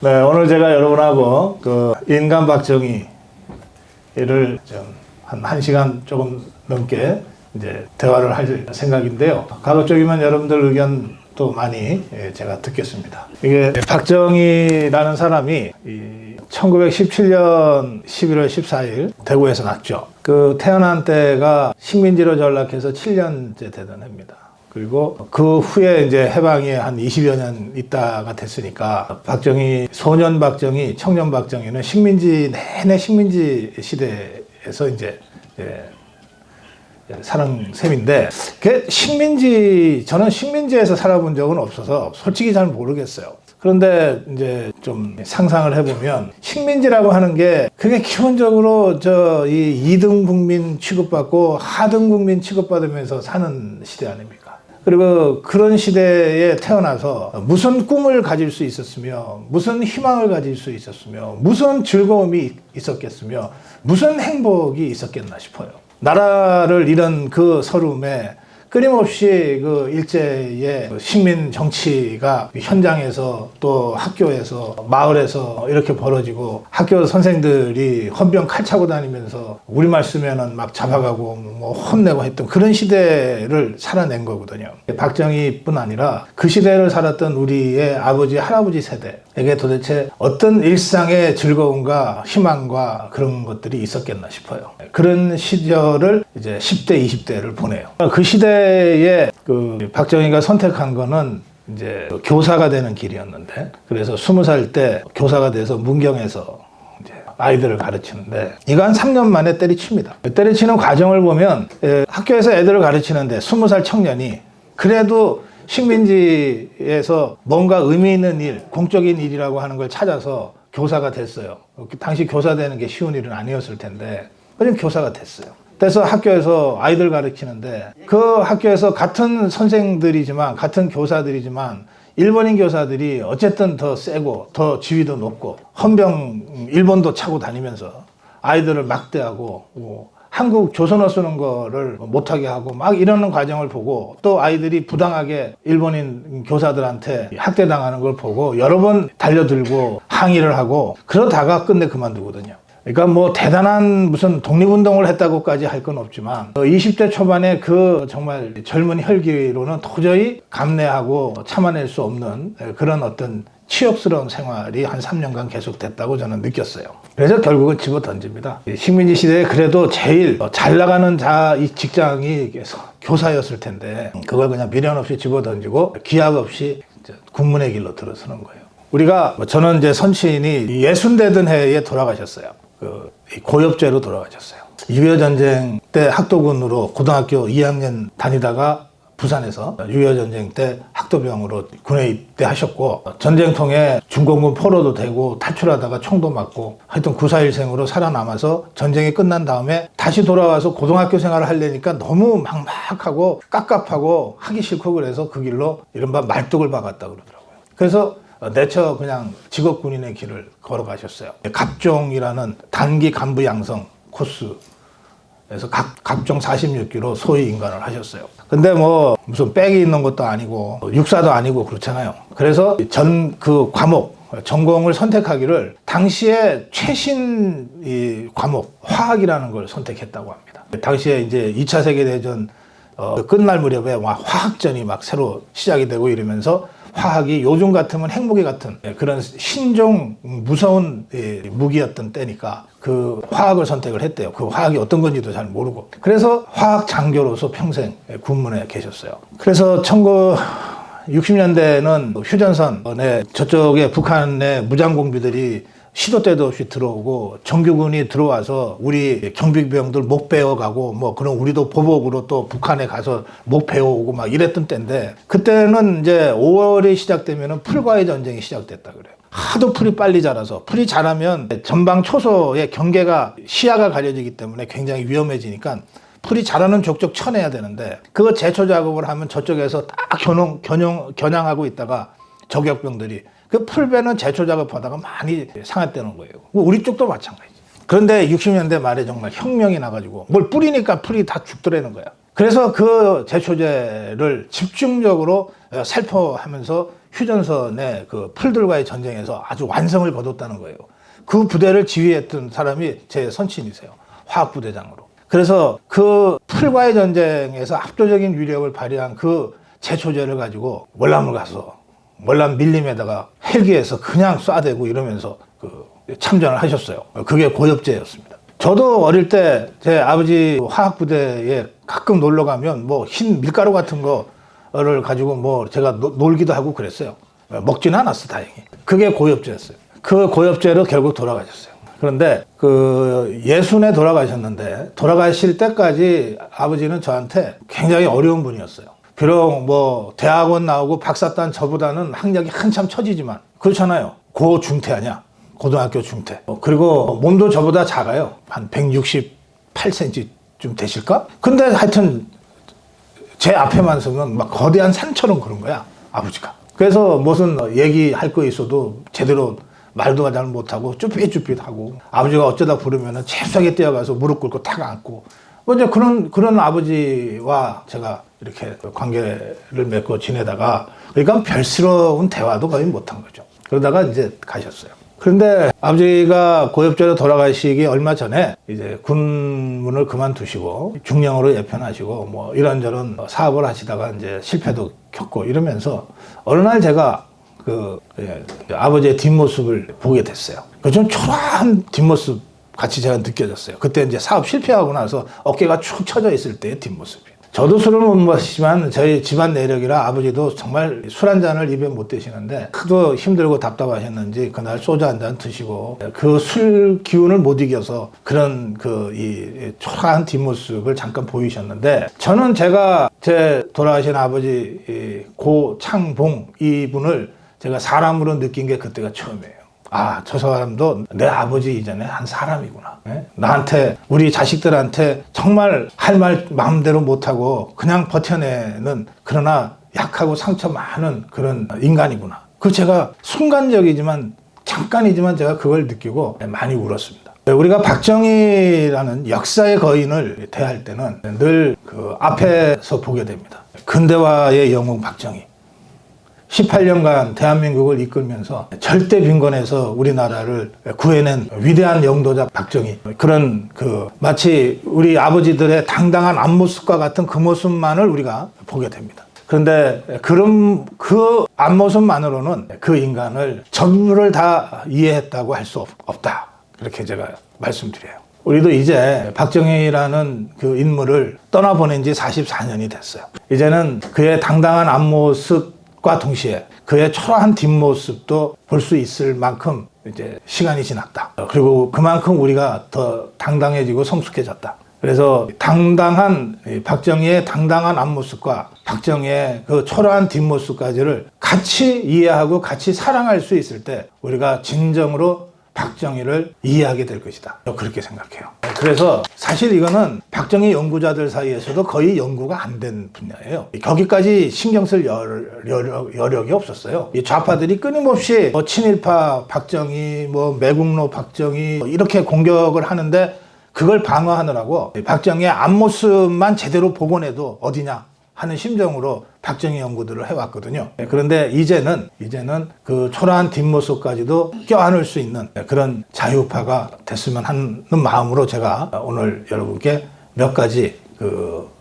네, 오늘 제가 여러분하고 그 인간 박정희를 한 1시간 조금 넘게 이제 대화를 할 생각인데요. 가급적이면 여러분들 의견도 많이 제가 듣겠습니다. 이게 박정희라는 사람이 1917년 11월 14일 대구에서 났죠. 그 태어난 때가 식민지로 전락해서 7년째 되던 해입니다. 그리고 그 후에 이제 해방이 한 20여 년 있다가 됐으니까 박정희, 소년 박정희, 청년 박정희는 내내 식민지 시대에서 이제 사는 셈인데, 저는 식민지에서 살아본 적은 없어서 솔직히 잘 모르겠어요. 그런데 이제 좀 상상을 해보면 식민지라고 하는 게 그게 기본적으로 이 2등 국민 취급받고 하등 국민 취급받으면서 사는 시대 아닙니까? 그리고 그런 시대에 태어나서 무슨 꿈을 가질 수 있었으며, 무슨 희망을 가질 수 있었으며, 무슨 즐거움이 있었겠으며, 무슨 행복이 있었겠나 싶어요. 나라를 잃은 그 서름에 끊임없이 그 일제의 식민 정치가 현장에서 또 학교에서 마을에서 이렇게 벌어지고, 학교 선생들이 헌병 칼 차고 다니면서 우리말 쓰면은 막 잡아가고 뭐 혼내고 했던 그런 시대를 살아낸 거거든요. 박정희뿐 아니라 그 시대를 살았던 우리의 아버지, 할아버지 세대에게 도대체 어떤 일상의 즐거움과 희망과 그런 것들이 있었겠나 싶어요. 그런 시절을 이제 10대, 20대를 보내요. 그 시대에 그 박정희가 선택한 거는 이제 교사가 되는 길이었는데, 그래서 20살 때 교사가 돼서 문경에서 이제 아이들을 가르치는데, 이거 한 3년 만에 때리칩니다. 때리치는 과정을 보면 학교에서 애들을 가르치는데 20살 청년이 그래도 식민지에서 뭔가 의미 있는 일, 공적인 일이라고 하는 걸 찾아서 교사가 됐어요. 당시 교사 되는 게 쉬운 일은 아니었을 텐데, 그냥 교사가 됐어요. 그래서 학교에서 아이들 가르치는데, 그 학교에서 같은 선생들이지만, 같은 교사들이지만, 일본인 교사들이 어쨌든 더 세고 더 지위도 높고 헌병 일본도 차고 다니면서 아이들을 막대하고 한국 조선어 쓰는 거를 못하게 하고 막 이러는 과정을 보고, 또 아이들이 부당하게 일본인 교사들한테 학대당하는 걸 보고 여러 번 달려들고 항의를 하고, 그러다가 끝내 그만두거든요. 그러니까 뭐 대단한 무슨 독립운동을 했다고까지 할 건 없지만 20대 초반에 그 정말 젊은 혈기로는 도저히 감내하고 참아낼 수 없는 그런 어떤 치욕스러운 생활이 한 3년간 계속됐다고 저는 느꼈어요. 그래서 결국은 집어 던집니다. 식민지 시대에 그래도 제일 잘 나가는 이 직장이 교사였을 텐데, 그걸 그냥 미련 없이 집어 던지고 기약 없이 국문의 길로 들어서는 거예요. 저는 이제 선친이 60 되던 해에 돌아가셨어요. 고엽죄로 돌아가셨어요. 6.25 전쟁 때 학도군으로 고등학교 2학년 다니다가 부산에서 6.25 전쟁 때 학도병으로 군에 입대하셨고, 전쟁통에 중공군 포로도 되고 탈출하다가 총도 맞고 하여튼 9.4일생으로 살아남아서 전쟁이 끝난 다음에 다시 돌아와서 고등학교 생활을 하려니까 너무 막막하고 깝깝하고 하기 싫고, 그래서 그 길로 이른바 말뚝을 박았다 그러더라고요. 그래서 내처 그냥 직업군인의 길을 걸어가셨어요. 갑종이라는 단기 간부 양성 코스에서 갑종 46기로 소위 인간을 하셨어요. 근데 뭐 무슨 백이 있는 것도 아니고 육사도 아니고 그렇잖아요. 그래서 그 과목, 전공을 선택하기를 당시에 최신 과목 화학이라는 걸 선택했다고 합니다. 당시에 이제 2차 세계대전 끝날 무렵에 화학전이 막 새로 시작이 되고 이러면서 화학이 요즘 같으면 핵무기 같은 그런 신종 무서운 무기였던 때니까 그 화학을 선택을 했대요. 그 화학이 어떤 건지도 잘 모르고. 그래서 화학 장교로서 평생 군문에 계셨어요. 그래서 1960년대는 휴전선에 저쪽에 북한의 무장공비들이 시도 때도 없이 들어오고, 정규군이 들어와서 우리 경비병들 목 베어가고 뭐 그런, 우리도 보복으로 또 북한에 가서 목 베어오고 막 이랬던 때인데, 그때는 이제 5월이 시작되면은 풀과의 전쟁이 시작됐다 그래요. 하도 풀이 빨리 자라서, 풀이 자라면 전방 초소의 경계가 시야가 가려지기 때문에 굉장히 위험해지니까 풀이 자라는 족족 쳐내야 되는데, 그거 제초 작업을 하면 저쪽에서 딱 겨냥하고 있다가 저격병들이 그 풀배는 제초 작업하다가 많이 상했다는 거예요. 우리 쪽도 마찬가지지. 그런데 60년대 말에 정말 혁명이 나가지고 뭘 뿌리니까 풀이 다 죽더라는 거야. 그래서 그 제초제를 집중적으로 살포하면서 휴전선의 그 풀들과의 전쟁에서 아주 완성을 거뒀다는 거예요. 그 부대를 지휘했던 사람이 제 선친이세요. 화학부대장으로. 그래서 그 풀과의 전쟁에서 압도적인 위력을 발휘한 그 제초제를 가지고 월남을 가서 월남 밀림에다가 헬기에서 그냥 쏴대고 이러면서 그 참전을 하셨어요. 그게 고엽제였습니다. 저도 어릴 때 제 아버지 화학부대에 가끔 놀러 가면 뭐 흰 밀가루 같은 거를 가지고 뭐 제가 놀기도 하고 그랬어요. 먹지는 않았어, 다행히. 그게 고엽제였어요. 그 고엽제로 결국 돌아가셨어요. 그런데 그 예순에 돌아가셨는데 돌아가실 때까지 아버지는 저한테 굉장히 어려운 분이었어요. 비록 뭐 대학원 나오고 박사딴 저보다는 학력이 한참 처지지만 그렇잖아요. 고중퇴 아니야. 고등학교 중퇴. 그리고 몸도 저보다 작아요. 한 168cm쯤 되실까? 근데 하여튼 제 앞에만 서면 막 거대한 산처럼 그런 거야, 아버지가. 그래서 무슨 얘기할 거 있어도 제대로 말도 잘 못하고 쭈삣쭈삣하고 아버지가 어쩌다 부르면은 잽싸게 뛰어가서 무릎 꿇고 탁 안고 뭐 이제 그런 아버지와 제가 이렇게 관계를 맺고 지내다가 그러니까 별스러운 대화도 거의 못한 거죠. 그러다가 이제 가셨어요. 그런데 아버지가 고엽제로 돌아가시기 얼마 전에 이제 군문을 그만두시고 중령으로 예편하시고 뭐 이런저런 사업을 하시다가 이제 실패도 겪고 이러면서 어느 날 제가 아버지의 뒷모습을 보게 됐어요. 좀 초라한 뒷모습 같이 제가 느껴졌어요. 그때 이제 사업 실패하고 나서 어깨가 축 처져 있을 때의 뒷모습이에요. 저도 술을 못 마시지만 저희 집안 내력이라 아버지도 정말 술 한 잔을 입에 못 대시는데 하도 힘들고 답답하셨는지 그날 소주 한 잔 드시고 그 술 기운을 못 이겨서 그런 이 초라한 뒷모습을 잠깐 보이셨는데 저는 제가 제 돌아가신 아버지 고창봉 이분을 제가 사람으로 느낀 게 그때가 처음이에요. 아, 저 사람도 내 아버지 이전에 한 사람이구나. 나한테, 우리 자식들한테 정말 할 말 마음대로 못하고 그냥 버텨내는 그러나 약하고 상처 많은 그런 인간이구나. 그 제가 순간적이지만 잠깐이지만 제가 그걸 느끼고 많이 울었습니다. 우리가 박정희라는 역사의 거인을 대할 때는 늘 그 앞에서 보게 됩니다. 근대화의 영웅 박정희. 18년간 대한민국을 이끌면서 절대 빈곤에서 우리나라를 구해낸 위대한 영도자 박정희. 그런 마치 우리 아버지들의 당당한 앞모습과 같은 그 모습만을 우리가 보게 됩니다. 그런데 그 앞모습만으로는 그 인간을 전부를 다 이해했다고 할 수 없다. 이렇게 제가 말씀드려요. 우리도 이제 박정희라는 그 인물을 떠나보낸 지 44년이 됐어요. 이제는 그의 당당한 앞모습 과 동시에 그의 초라한 뒷모습도 볼 수 있을 만큼 이제 시간이 지났다. 그리고 그만큼 우리가 더 당당해지고 성숙해졌다. 그래서 박정희의 당당한 앞모습과 박정희의 그 초라한 뒷모습까지를 같이 이해하고 같이 사랑할 수 있을 때 우리가 진정으로 박정희를 이해하게 될 것이다. 그렇게 생각해요. 그래서 사실 이거는 박정희 연구자들 사이에서도 거의 연구가 안 된 분야예요. 거기까지 신경 쓸 여력이 없었어요. 이 좌파들이 끊임없이 친일파 박정희, 매국노 박정희 이렇게 공격을 하는데 그걸 방어하느라고 박정희의 앞모습만 제대로 복원해도 어디냐 하는 심정으로 박정희 연구들을 해왔거든요. 그런데 이제는 그 초라한 뒷모습까지도 껴안을 수 있는 그런 자유파가 됐으면 하는 마음으로 제가 오늘 여러분께 몇 가지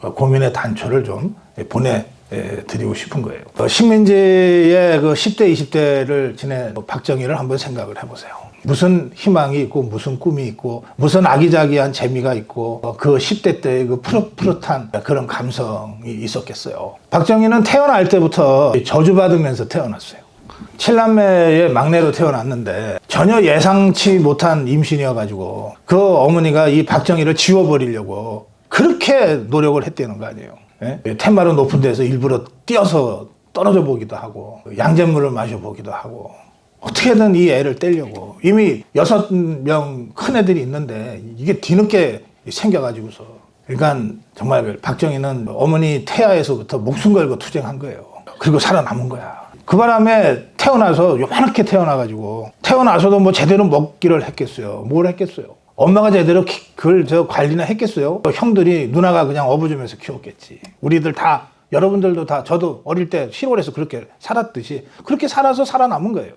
고민의 단초를 좀 보내드리고 싶은 거예요. 식민지의 10대, 20대를 지낸 박정희를 한번 생각을 해보세요. 무슨 희망이 있고 무슨 꿈이 있고 무슨 아기자기한 재미가 있고 그 10대 때의 그 푸릇푸릇한 그런 감성이 있었겠어요. 박정희는 태어날 때부터 저주받으면서 태어났어요. 7남매의 막내로 태어났는데 전혀 예상치 못한 임신이어가지고 그 어머니가 이 박정희를 지워버리려고 그렇게 노력을 했다는 거 아니에요. 텐마루 높은 데서 일부러 뛰어서 떨어져 보기도 하고 양잿물을 마셔보기도 하고 어떻게든 이 애를 떼려고 이미 6명 큰 애들이 있는데 이게 뒤늦게 생겨가지고서 그러니까 정말 박정희는 어머니 태아에서부터 목숨 걸고 투쟁한 거예요. 그리고 살아남은 거야. 그 바람에 태어나서 요만하게 태어나가지고 태어나서도 뭐 제대로 먹기를 했겠어요. 뭘 했겠어요. 엄마가 제대로 그걸 관리나 했겠어요. 형들이 누나가 그냥 업어주면서 키웠겠지. 우리들 다 여러분들도 다 저도 어릴 때 시골에서 그렇게 살았듯이 그렇게 살아서 살아남은 거예요.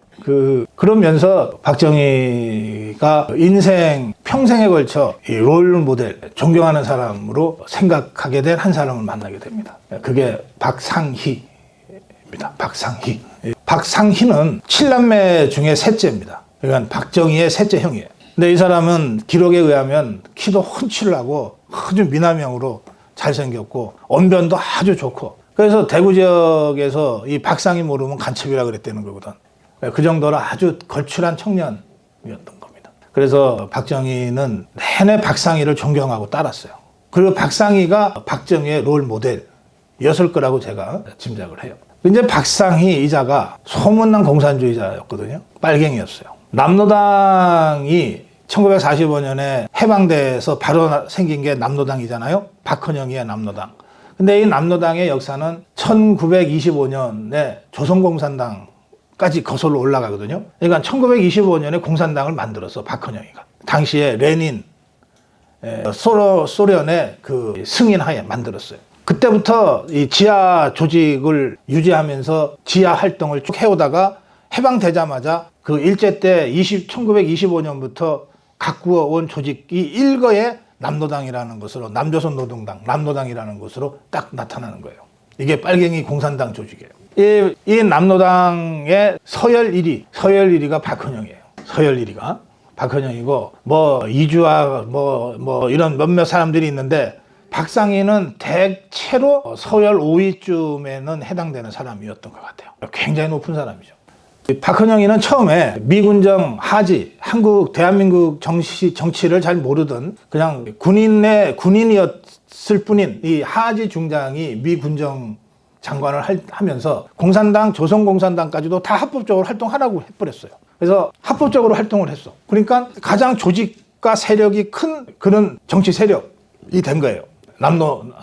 그러면서 박정희가 인생 평생에 걸쳐 이 롤 모델, 존경하는 사람으로 생각하게 된 한 사람을 만나게 됩니다. 그게 박상희입니다. 박상희. 박상희는 7남매 중에 셋째입니다. 그러니까 박정희의 셋째 형이에요. 근데 이 사람은 기록에 의하면 키도 훤칠하고 아주 미남형으로 잘생겼고 언변도 아주 좋고, 그래서 대구 지역에서 이 박상희 모르면 간첩이라 그랬다는 거거든. 그 정도로 아주 걸출한 청년이었던 겁니다. 그래서 박정희는 내내 박상희를 존경하고 따랐어요. 그리고 박상희가 박정희의 롤 모델이었을 거라고 제가 짐작을 해요. 이제 박상희 이자가 소문난 공산주의자였거든요. 빨갱이였어요. 남로당이 1945년에 해방돼서 바로 생긴 게 남로당이잖아요. 박헌영이의 남로당. 근데 이 남로당의 역사는 1925년에 조선공산당까지 거슬러 올라가거든요. 그러니까 1925년에 공산당을 만들었어, 박헌영이가. 당시에 레닌, 소련의 그 승인하에 만들었어요. 그때부터 이 지하 조직을 유지하면서 지하 활동을 쭉 해오다가 해방되자마자 그 일제 때 1925년부터 가꾸어 온 조직이 일거에 남로당이라는 것으로, 남조선 노동당, 남로당이라는 것으로 딱 나타나는 거예요. 이게 빨갱이 공산당 조직이에요. 이 남로당의 서열 1위가 박헌영이에요. 서열 1위가 박헌영이고, 뭐 이주아 뭐 이런 몇몇 사람들이 있는데, 박상희는 대체로 서열 5위쯤에는 해당되는 사람이었던 것 같아요. 굉장히 높은 사람이죠. 박헌영이는 처음에 미군정 하지, 대한민국 정치를 잘 모르던 그냥 군인이었을 뿐인 이 하지 중장이 미군정 장관을 하면서 공산당, 조선공산당까지도 다 합법적으로 활동하라고 해버렸어요. 그래서 합법적으로 활동을 했어. 그러니까 가장 조직과 세력이 큰 그런 정치 세력이 된 거예요.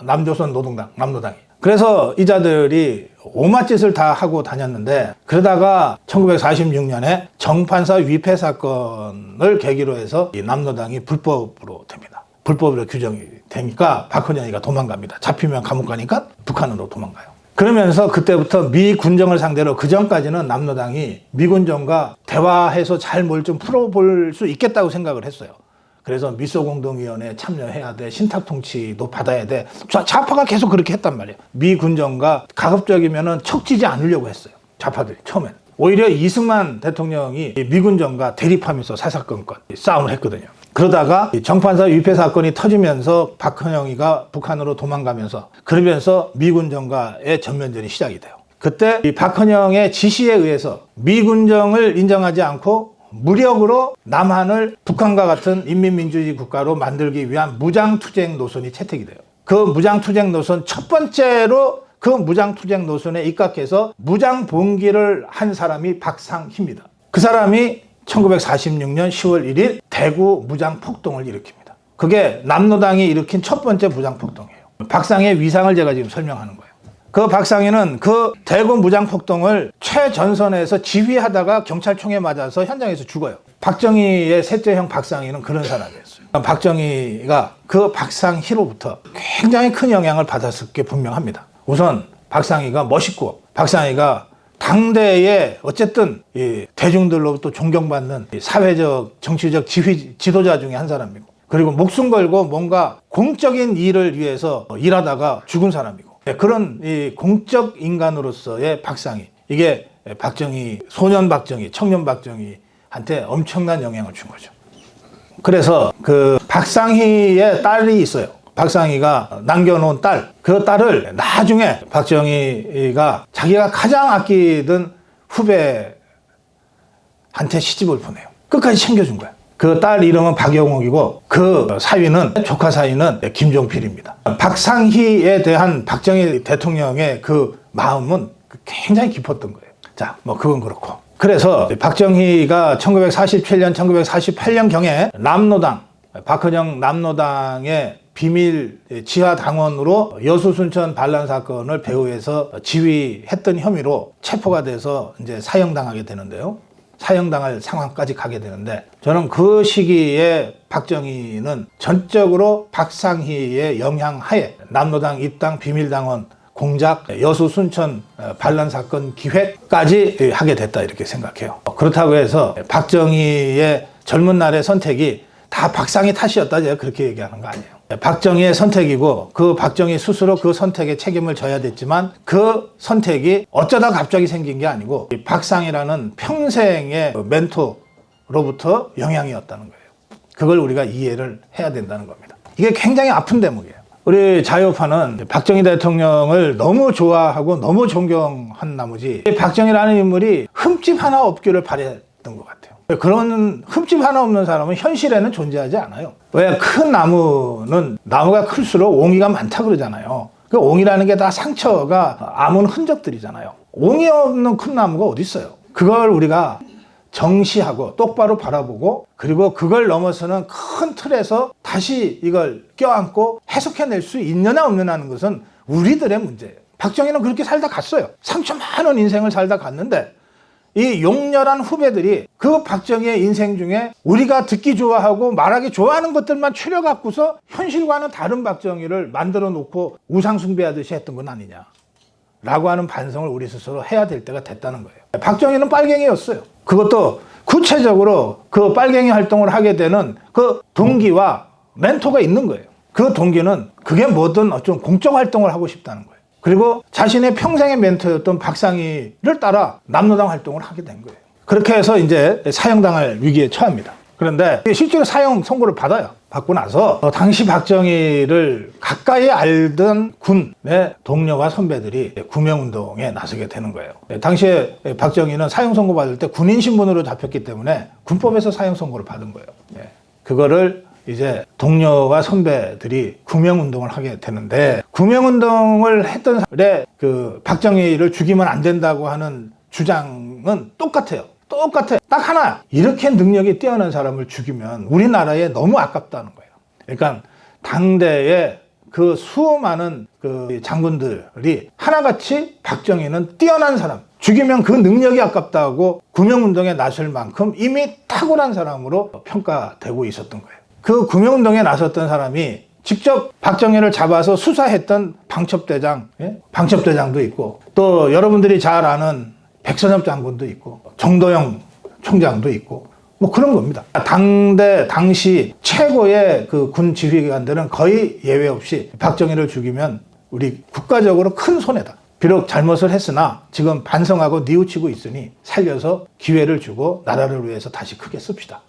남조선 노동당, 남로당이. 그래서 이 자들이 오맛짓을 다 하고 다녔는데, 그러다가 1946년에 정판사 위패 사건을 계기로 해서 이 남로당이 불법으로 됩니다. 불법으로 규정이 되니까 박헌영이가 도망갑니다. 잡히면 감옥 가니까 북한으로 도망가요. 그러면서 그때부터 미군정을 상대로, 그 전까지는 남로당이 미군정과 대화해서 잘 뭘 좀 풀어볼 수 있겠다고 생각을 했어요. 그래서 미소공동위원회에 참여해야 돼, 신탁통치도 받아야 돼. 좌파가 계속 그렇게 했단 말이에요. 미군정과 가급적이면은 척지지 않으려고 했어요, 좌파들이 처음엔. 오히려 이승만 대통령이 미군정과 대립하면서 사사건건 싸움을 했거든요. 그러다가 정판사 위패 사건이 터지면서 박헌영이가 북한으로 도망가면서, 그러면서 미군정과의 전면전이 시작이 돼요. 그때 이 박헌영의 지시에 의해서 미군정을 인정하지 않고 무력으로 남한을 북한과 같은 인민민주주의 국가로 만들기 위한 무장투쟁 노선이 채택이 돼요. 그 무장투쟁 노선 첫 번째로, 그 무장투쟁 노선에 입각해서 무장봉기를 한 사람이 박상희입니다. 그 사람이 1946년 10월 1일 대구 무장폭동을 일으킵니다. 그게 남로당이 일으킨 첫 번째 무장폭동이에요. 박상희의 위상을 제가 지금 설명하는 거예요. 그 박상희는 그 대구 무장폭동을 최전선에서 지휘하다가 경찰총에 맞아서 현장에서 죽어요. 박정희의 셋째 형 박상희는 그런 사람이었어요. 박정희가 그 박상희로부터 굉장히 큰 영향을 받았을 게 분명합니다. 우선 박상희가 멋있고, 박상희가 당대에 어쨌든 이 대중들로부터 존경받는 사회적, 정치적 지도자 중에 한 사람이고, 그리고 목숨 걸고 뭔가 공적인 일을 위해서 일하다가 죽은 사람이고, 그런 이 공적 인간으로서의 박상희, 이게 박정희, 소년 박정희, 청년 박정희한테 엄청난 영향을 준 거죠. 그래서 그 박상희의 딸이 있어요. 박상희가 남겨놓은 딸, 그 딸을 나중에 박정희가 자기가 가장 아끼던 후배한테 시집을 보내요. 끝까지 챙겨준 거야. 그 딸 이름은 박영옥이고, 그 사위는, 조카 사위는 김종필입니다. 박상희에 대한 박정희 대통령의 그 마음은 굉장히 깊었던 거예요. 자, 뭐 그건 그렇고. 그래서 박정희가 1947년, 1948년경에 남로당, 박헌영 남로당의 비밀 지하 당원으로 여수순천 반란 사건을 배후에서 지휘했던 혐의로 체포가 돼서 이제 사형당하게 되는데요. 사형당할 상황까지 가게 되는데, 저는 그 시기에 박정희는 전적으로 박상희의 영향하에 남로당 입당 비밀당원 공작, 여수 순천 반란 사건 기획까지 하게 됐다 이렇게 생각해요. 그렇다고 해서 박정희의 젊은 날의 선택이 다 박상희 탓이었다 제가 그렇게 얘기하는 거 아니에요. 박정희의 선택이고 그 박정희 스스로 그 선택에 책임을 져야 됐지만 그 선택이 어쩌다 갑자기 생긴 게 아니고 박상희라는 평생의 멘토로부터 영향이었다는 거예요. 그걸 우리가 이해를 해야 된다는 겁니다. 이게 굉장히 아픈 대목이에요. 우리 자유파는 박정희 대통령을 너무 좋아하고 너무 존경한 나머지 박정희라는 인물이 흠집 하나 없기를 바랬던 것 같아요. 그런 흠집 하나 없는 사람은 현실에는 존재하지 않아요. 왜? 큰 나무는 나무가 클수록 옹이가 많다 그러잖아요. 그 옹이라는 게 다 상처가 아문 흔적들이잖아요. 옹이 없는 큰 나무가 어디 있어요? 그걸 우리가 정시하고 똑바로 바라보고 그리고 그걸 넘어서는 큰 틀에서 다시 이걸 껴안고 해석해낼 수 있느냐 없느냐는 것은 우리들의 문제예요. 박정희는 그렇게 살다 갔어요. 상처 많은 인생을 살다 갔는데 이 용렬한 후배들이 그 박정희의 인생 중에 우리가 듣기 좋아하고 말하기 좋아하는 것들만 추려갖고서 현실과는 다른 박정희를 만들어 놓고 우상숭배하듯이 했던 건 아니냐 라고 하는 반성을 우리 스스로 해야 될 때가 됐다는 거예요. 박정희는 빨갱이였어요. 그것도 구체적으로 그 빨갱이 활동을 하게 되는 그 동기와 멘토가 있는 거예요. 그 동기는 그게 뭐든 좀 공적 활동을 하고 싶다는 거예요. 그리고 자신의 평생의 멘토였던 박상희를 따라 남로당 활동을 하게 된 거예요. 그렇게 해서 이제 사형당할 위기에 처합니다. 그런데 실제로 사형 선고를 받고 나서 당시 박정희를 가까이 알던 군의 동료와 선배들이 구명운동에 나서게 되는 거예요. 당시에 박정희는 사형 선고 받을 때 군인 신분으로 잡혔기 때문에 군법에서 사형 선고를 받은 거예요. 그거를 이제 동료와 선배들이 구명운동을 하게 되는데 구명운동을 했던 사람의 그 박정희를 죽이면 안 된다고 하는 주장은 똑같아요. 똑같아. 딱 하나. 이렇게 능력이 뛰어난 사람을 죽이면 우리나라에 너무 아깝다는 거예요. 그러니까 당대의 그 수많은 그 장군들이 하나같이 박정희는 뛰어난 사람, 죽이면 그 능력이 아깝다고 구명운동에 나설 만큼 이미 탁월한 사람으로 평가되고 있었던 거예요. 그 구명운동에 나섰던 사람이 직접 박정희를 잡아서 수사했던 방첩대장, 방첩대장도 있고 또 여러분들이 잘 아는 백선엽 장군도 있고 정도영 총장도 있고 뭐 그런 겁니다. 당시 최고의 그 군 지휘관들은 거의 예외 없이 박정희를 죽이면 우리 국가적으로 큰 손해다. 비록 잘못을 했으나 지금 반성하고 뉘우치고 있으니 살려서 기회를 주고 나라를 위해서 다시 크게 씁시다.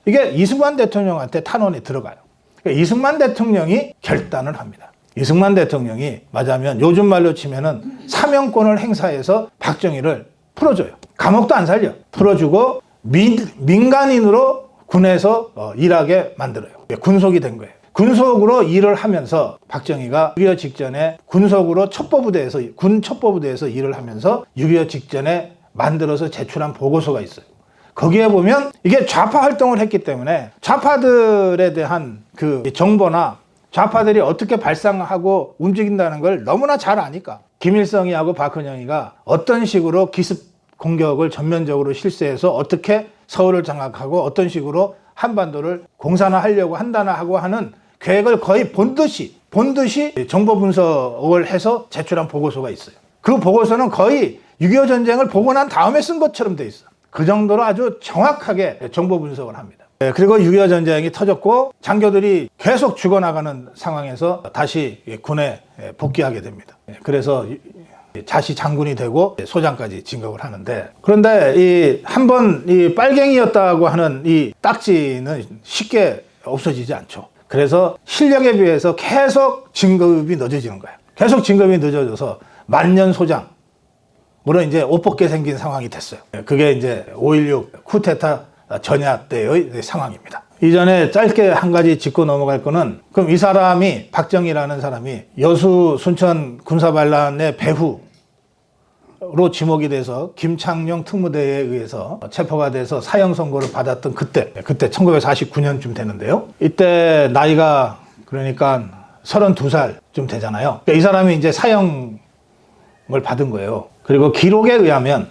이게 이승만 대통령한테 탄원이 들어가요. 그러니까 이승만 대통령이 결단을 합니다. 이승만 대통령이 맞으면 요즘 말로 치면은 사명권을 행사해서 박정희를 풀어줘요. 감옥도 안 살려. 풀어주고 민간인으로 군에서 일하게 만들어요. 군속이 된 거예요. 군속으로 일을 하면서 박정희가 6.25 직전에 군속으로 군 첩보부대에서 일을 하면서 6.25 직전에 만들어서 제출한 보고서가 있어요. 거기에 보면 이게 좌파 활동을 했기 때문에 좌파들에 대한 그 정보나 좌파들이 어떻게 발상하고 움직인다는 걸 너무나 잘 아니까 김일성이하고 박헌영이가 어떤 식으로 기습 공격을 전면적으로 실시해서 어떻게 서울을 장악하고 어떤 식으로 한반도를 공산화하려고 한다고 하는 계획을 거의 본듯이 정보 분석을 해서 제출한 보고서가 있어요. 그 보고서는 거의 6.25 전쟁을 보고 난 다음에 쓴 것처럼 돼 있어요. 그 정도로 아주 정확하게 정보 분석을 합니다. 그리고 6.25 전쟁이 터졌고 장교들이 계속 죽어나가는 상황에서 다시 군에 복귀하게 됩니다. 그래서 자시 장군이 되고 소장까지 진급을 하는데, 그런데 한번 이 빨갱이였다고 하는 이 딱지는 쉽게 없어지지 않죠. 그래서 실력에 비해서 계속 진급이 늦어지는 거예요. 계속 진급이 늦어져서 만년 소장, 물론 이제 옷 벗게 생긴 상황이 됐어요. 그게 이제 5.16 쿠데타 전야 때의 상황입니다. 이전에 짧게 한 가지 짚고 넘어갈 거는, 그럼 이 사람이, 박정희라는 사람이 여수 순천 군사반란의 배후로 지목이 돼서 김창룡 특무대에 의해서 체포가 돼서 사형 선고를 받았던 그때 1949년쯤 되는데요. 이때 나이가 그러니까 32살쯤 되잖아요. 그러니까 이 사람이 이제 사형을 받은 거예요. 그리고 기록에 의하면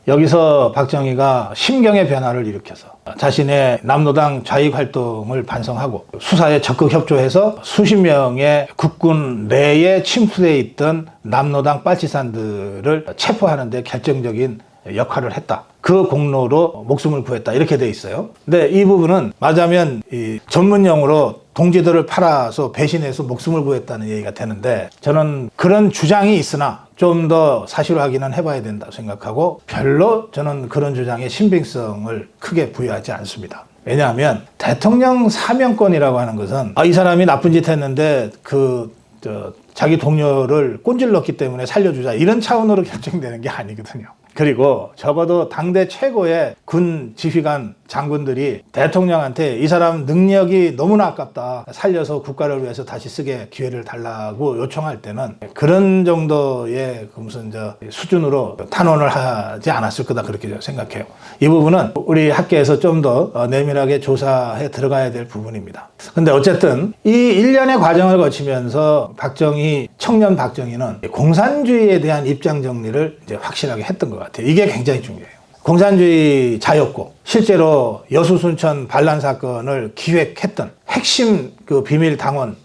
여기서 박정희가 심경의 변화를 일으켜서 자신의 남노당 좌익 활동을 반성하고 수사에 적극 협조해서 수십 명의 국군 내에 침투되어 있던 남노당 빨치산들을 체포하는 데 결정적인 역할을 했다. 그 공로로 목숨을 구했다. 이렇게 돼 있어요. 근데 이 부분은 맞으면 이 전문용어로 동지들을 팔아서 배신해서 목숨을 구했다는 얘기가 되는데, 저는 그런 주장이 있으나 좀 더 사실 확인은 해봐야 된다고 생각하고 별로 저는 그런 주장에 신빙성을 크게 부여하지 않습니다. 왜냐하면 대통령 사면권이라고 하는 것은 이 사람이 나쁜 짓 했는데 자기 동료를 꼰질렀기 때문에 살려주자 이런 차원으로 결정되는 게 아니거든요. 그리고 적어도 당대 최고의 군 지휘관 장군들이 대통령한테 이 사람 능력이 너무나 아깝다, 살려서 국가를 위해서 다시 쓰게 기회를 달라고 요청할 때는 그런 정도의 무슨 수준으로 탄원을 하지 않았을 거다, 그렇게 생각해요. 이 부분은 우리 학계에서 좀 더 내밀하게 조사해 들어가야 될 부분입니다. 근데 어쨌든 이 일련의 과정을 거치면서 청년 박정희는 공산주의에 대한 입장 정리를 이제 확실하게 했던 것 같아요. 이게 굉장히 중요해요. 공산주의자였고 실제로 여수순천 반란 사건을 기획했던 핵심 비밀 당원으로서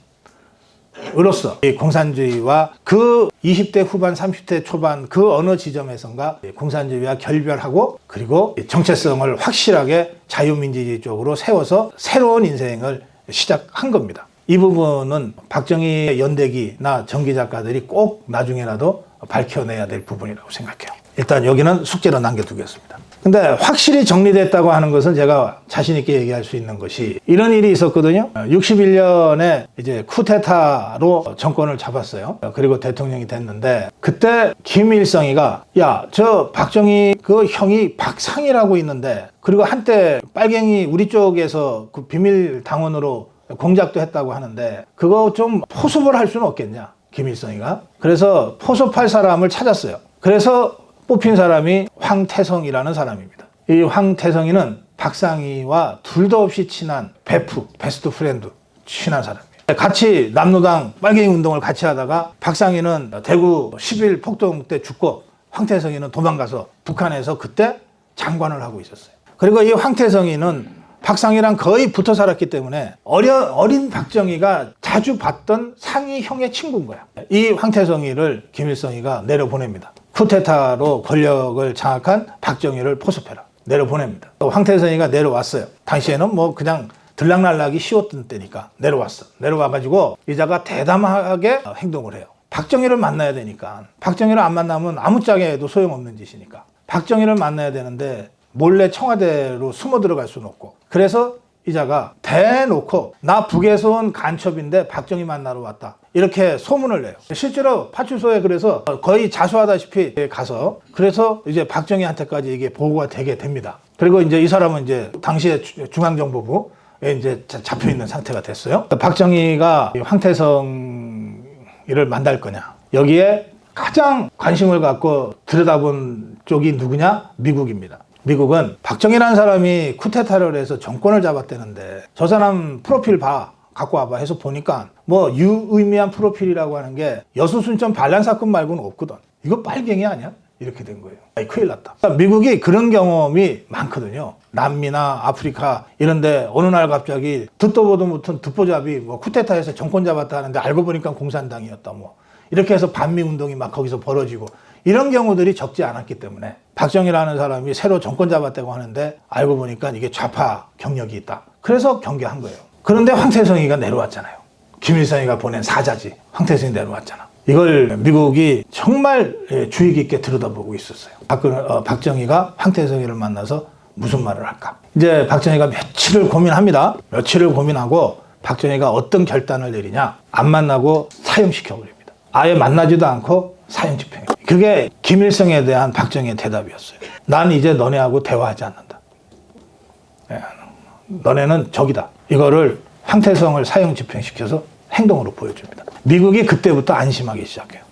이 공산주의와 그 20대 후반 30대 초반 그 어느 지점에선가 공산주의와 결별하고, 그리고 정체성을 확실하게 자유민주주의 쪽으로 세워서 새로운 인생을 시작한 겁니다. 이 부분은 박정희의 연대기나 전기작가들이 꼭 나중에라도 밝혀내야 될 부분이라고 생각해요. 일단 여기는 숙제로 남겨두겠습니다. 근데 확실히 정리됐다고 하는 것은 제가 자신있게 얘기할 수 있는 것이 이런 일이 있었거든요. 61년에 이제 쿠데타로 정권을 잡았어요. 그리고 대통령이 됐는데, 그때 김일성이가 저 박정희 그 형이 박상이라고 있는데, 그리고 한때 빨갱이 우리 쪽에서 그 비밀 당원으로 공작도 했다고 하는데 그거 좀 포섭을 할 수는 없겠냐, 김일성이가. 그래서 포섭할 사람을 찾았어요. 그래서 뽑힌 사람이 황태성이라는 사람입니다. 이 황태성이는 박상희와 둘도 없이 친한 베스트 프렌드, 친한 사람이에요. 같이 남노당 빨갱이 운동을 같이 하다가 박상희는 대구 10.1 폭동 때 죽고 황태성이는 도망가서 북한에서 그때 장관을 하고 있었어요. 그리고 이 황태성이는 박상희랑 거의 붙어 살았기 때문에 어린 박정희가 자주 봤던 상희 형의 친구인 거야. 이 황태성이를 김일성이가 내려보냅니다. 쿠데타로 권력을 장악한 박정희를 포섭해라, 내려보냅니다. 또 황태성이가 내려왔어요. 당시에는 그냥 들락날락이 쉬웠던 때니까 내려와가지고 이자가 대담하게 행동을 해요. 박정희를 만나야 되니까, 박정희를 안 만나면 아무짝에 해도 소용없는 짓이니까 박정희를 만나야 되는데 몰래 청와대로 숨어 들어갈 수는 없고, 그래서 이자가 대놓고 나 북에서 온 간첩인데 박정희 만나러 왔다, 이렇게 소문을 내요. 실제로 파출소에 그래서 거의 자수하다시피 가서, 그래서 이제 박정희한테까지 이게 보고가 되게 됩니다. 그리고 이제 이 사람은 이제 당시에 중앙정보부에 이제 잡혀 있는 상태가 됐어요. 박정희가 황태성이를 만날 거냐, 여기에 가장 관심을 갖고 들여다본 쪽이 누구냐? 미국입니다. 미국은 박정희라는 사람이 쿠데타를 해서 정권을 잡았다는데 저 사람 프로필 갖고 와봐 해서 보니까 유의미한 프로필이라고 하는 게 여수순천 반란 사건 말고는 없거든. 이거 빨갱이 아니야? 이렇게 된 거예요. 큰일 났다. 미국이 그런 경험이 많거든요. 남미나 아프리카 이런데 어느 날 갑자기 듣도 보도 못한 듣보잡이 쿠데타에서 정권 잡았다 하는데 알고 보니까 공산당이었다, 이렇게 해서 반미 운동이 막 거기서 벌어지고, 이런 경우들이 적지 않았기 때문에 박정희라는 사람이 새로 정권 잡았다고 하는데 알고 보니까 이게 좌파 경력이 있다, 그래서 경계한 거예요. 그런데 황태성이가 내려왔잖아요. 김일성이가 보낸 사자지, 황태성이 내려왔잖아. 이걸 미국이 정말 주의 깊게 들여다보고 있었어요. 박정희가 황태성이를 만나서 무슨 말을 할까. 이제 박정희가 며칠을 고민합니다. 며칠을 고민하고 박정희가 어떤 결단을 내리냐, 안 만나고 사형시켜버립니다. 아예 만나지도 않고 사형집행. 그게 김일성에 대한 박정희의 대답이었어요. 난 이제 너네하고 대화하지 않는다. 너네는 적이다. 이거를 황태성을 사형집행시켜서 행동으로 보여줍니다. 미국이 그때부터 안심하기 시작해요.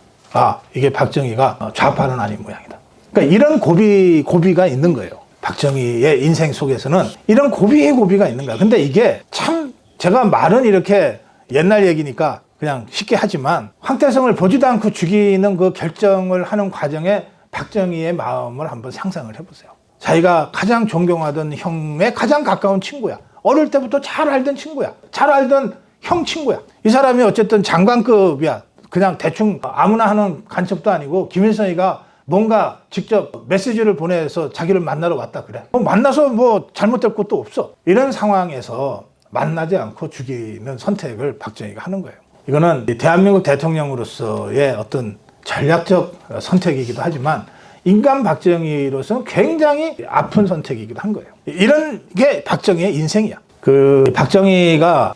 이게 박정희가 좌파는 아닌 모양이다. 그러니까 이런 고비가 있는 거예요. 박정희의 인생 속에서는 이런 고비가 있는 거야. 근데 이게 참, 제가 말은 이렇게 옛날 얘기니까 그냥 쉽게 하지만 황태성을 보지도 않고 죽이는 그 결정을 하는 과정에 박정희의 마음을 한번 상상을 해보세요. 자기가 가장 존경하던 형의 가장 가까운 친구야. 어릴 때부터 잘 알던 친구야. 잘 알던 형 친구야. 이 사람이 어쨌든 장관급이야. 그냥 대충 아무나 하는 간첩도 아니고 김일성이가 뭔가 직접 메시지를 보내서 자기를 만나러 왔다 그래. 만나서 뭐 잘못될 것도 없어. 이런 상황에서 만나지 않고 죽이는 선택을 박정희가 하는 거예요. 이거는 대한민국 대통령으로서의 어떤 전략적 선택이기도 하지만 인간 박정희로서는 굉장히 아픈 선택이기도 한 거예요. 이런 게 박정희의 인생이야. 박정희가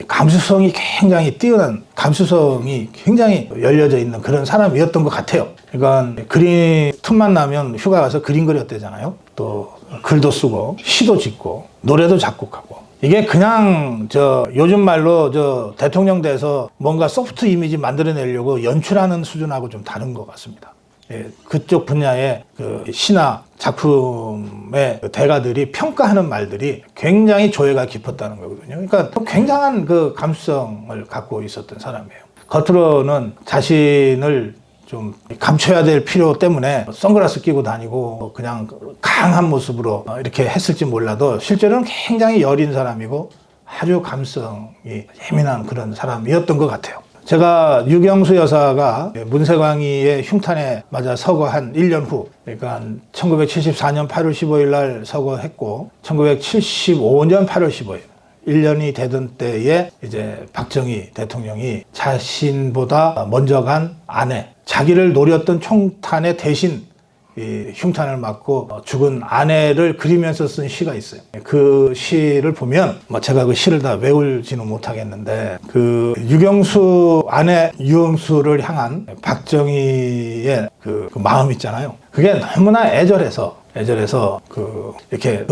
감수성이 굉장히 뛰어난, 감수성이 굉장히 열려져 있는 그런 사람이었던 것 같아요. 그러니까 그림 틈만 나면 휴가 가서 그림 그렸대잖아요. 또 글도 쓰고 시도 짓고 노래도 작곡하고. 이게 그냥 요즘 말로 대통령 돼서 뭔가 소프트 이미지 만들어내려고 연출하는 수준하고 좀 다른 것 같습니다. 예, 그쪽 분야의 신화 작품의 대가들이 평가하는 말들이 굉장히 조예가 깊었다는 거거든요. 그러니까 굉장한 감수성을 갖고 있었던 사람이에요. 겉으로는 자신을 좀 감춰야 될 필요 때문에 선글라스 끼고 다니고 그냥 강한 모습으로 이렇게 했을지 몰라도 실제로는 굉장히 여린 사람이고 아주 감성이 예민한 그런 사람이었던 것 같아요. 제가 유경수 여사가 문세광이의 흉탄에 맞아 서거한 1년 후, 그러니까 1974년 8월 15일 날 서거했고 1975년 8월 15일 1년이 되던 때에 이제 박정희 대통령이 자신보다 먼저 간 아내, 자기를 노렸던 총탄의 대신 이 흉탄을 맞고 죽은 아내를 그리면서 쓴 시가 있어요. 그 시를 보면 제가 그 시를 다 외울지는 못하겠는데 유경수 아내 유영수를 향한 박정희의 그 마음 있잖아요. 그게 너무나 애절해서 이렇게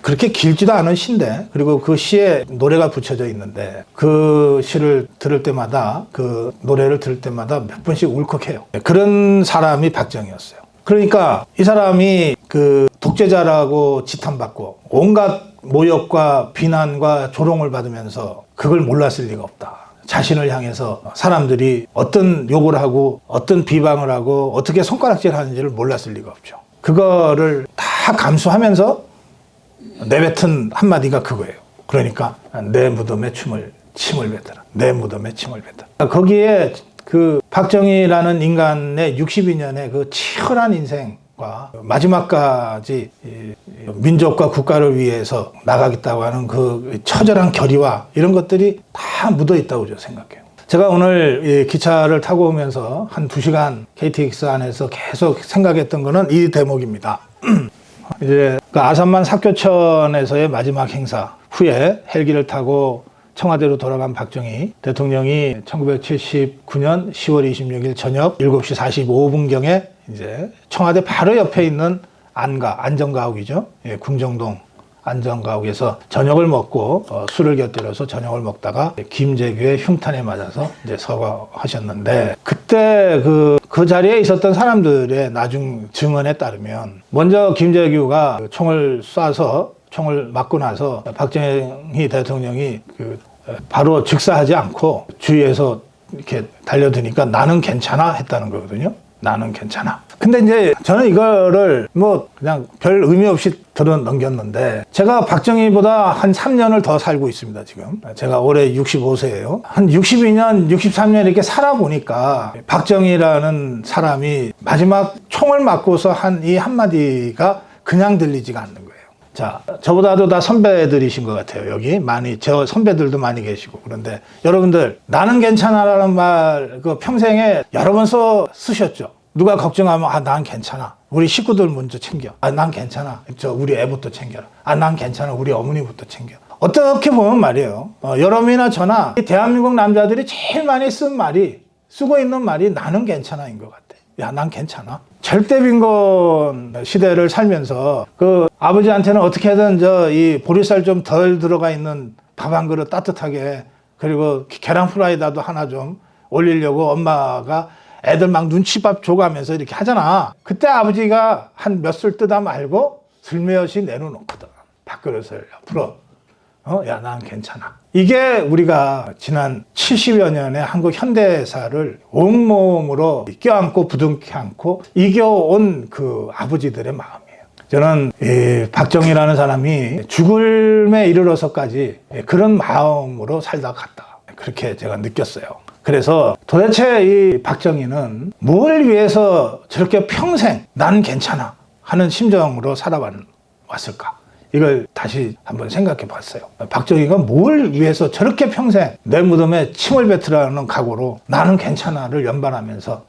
그렇게 길지도 않은 시인데, 그리고 그 시에 노래가 붙여져 있는데 그 시를 들을 때마다, 그 노래를 들을 때마다 몇 번씩 울컥해요. 그런 사람이 박정희였어요. 그러니까 이 사람이 독재자라고 지탄받고 온갖 모욕과 비난과 조롱을 받으면서 그걸 몰랐을 리가 없다. 자신을 향해서 사람들이 어떤 욕을 하고 어떤 비방을 하고 어떻게 손가락질 하는지를 몰랐을 리가 없죠. 그거를 다 감수하면서 내뱉은 한마디가 그거예요. 그러니까 내 무덤에 침을 뱉어라. 내 무덤에 침을 뱉어라. 거기에 박정희라는 인간의 62년의 치열한 인생과 마지막까지 민족과 국가를 위해서 나가겠다고 하는 처절한 결의와 이런 것들이 다 묻어 있다고 저는 생각해요. 제가 오늘 기차를 타고 오면서 한 2시간 KTX 안에서 계속 생각했던 거는 이 대목입니다. 이제 아산만 사교천에서의 마지막 행사 후에 헬기를 타고 청와대로 돌아간 박정희 대통령이 1979년 10월 26일 저녁 7시 45분경에 이제 청와대 바로 옆에 있는 안정가옥이죠. 예, 궁정동 안정가옥에서 저녁을 먹고 술을 곁들여서 저녁을 먹다가 김재규의 흉탄에 맞아서 이제 서거하셨는데, 그때 그 자리에 있었던 사람들의 나중 증언에 따르면 먼저 김재규가 총을 쏴서 총을 맞고 나서 박정희 대통령이 바로 즉사하지 않고 주위에서 이렇게 달려드니까 나는 괜찮아 했다는 거거든요. 나는 괜찮아. 근데 이제 저는 이거를 그냥 별 의미 없이 들어 넘겼는데, 제가 박정희보다 한 3년을 더 살고 있습니다, 지금. 제가 올해 65세예요. 한 62년, 63년 이렇게 살아보니까 박정희라는 사람이 마지막 총을 맞고서 한 이 한마디가 그냥 들리지가 않는 거예요. 자, 저보다도 다 선배들이신 것 같아요. 여기 저 선배들도 많이 계시고. 그런데 여러분들, 나는 괜찮아라는 말 평생에 여러 번 쓰셨죠. 누가 걱정하면 난 괜찮아. 우리 식구들 먼저 챙겨. 난 괜찮아. 우리 애부터 챙겨라. 난 괜찮아. 우리 어머니부터 챙겨. 어떻게 보면 말이에요. 여러분이나 저나 대한민국 남자들이 제일 많이 쓰고 있는 말이 나는 괜찮아인 것 같아. 야, 난 괜찮아. 절대 빈곤 시대를 살면서 아버지한테는 어떻게든 이 보리쌀 좀 덜 들어가 있는 밥 한 그릇 따뜻하게, 그리고 계란 프라이라도 하나 좀 올리려고 엄마가 애들 막 눈치밥 줘가면서 이렇게 하잖아. 그때 아버지가 한 몇 술 뜨다 말고 슬며시 내려놓거든. 밥그릇을 옆으로. 야, 난 괜찮아. 이게 우리가 지난 70여 년의 한국 현대사를 온몸으로 껴안고 부둥켜 안고 이겨온 그 아버지들의 마음이에요. 저는 이 박정희라는 사람이 죽음에 이르러서까지 그런 마음으로 살다 갔다. 그렇게 제가 느꼈어요. 그래서 도대체 이 박정희는 뭘 위해서 저렇게 평생 난 괜찮아 하는 심정으로 살아왔을까? 이걸 다시 한번 생각해 봤어요. 박정희가 뭘 위해서 저렇게 평생 내 무덤에 침을 뱉으라는 각오로 나는 괜찮아를 연발하면서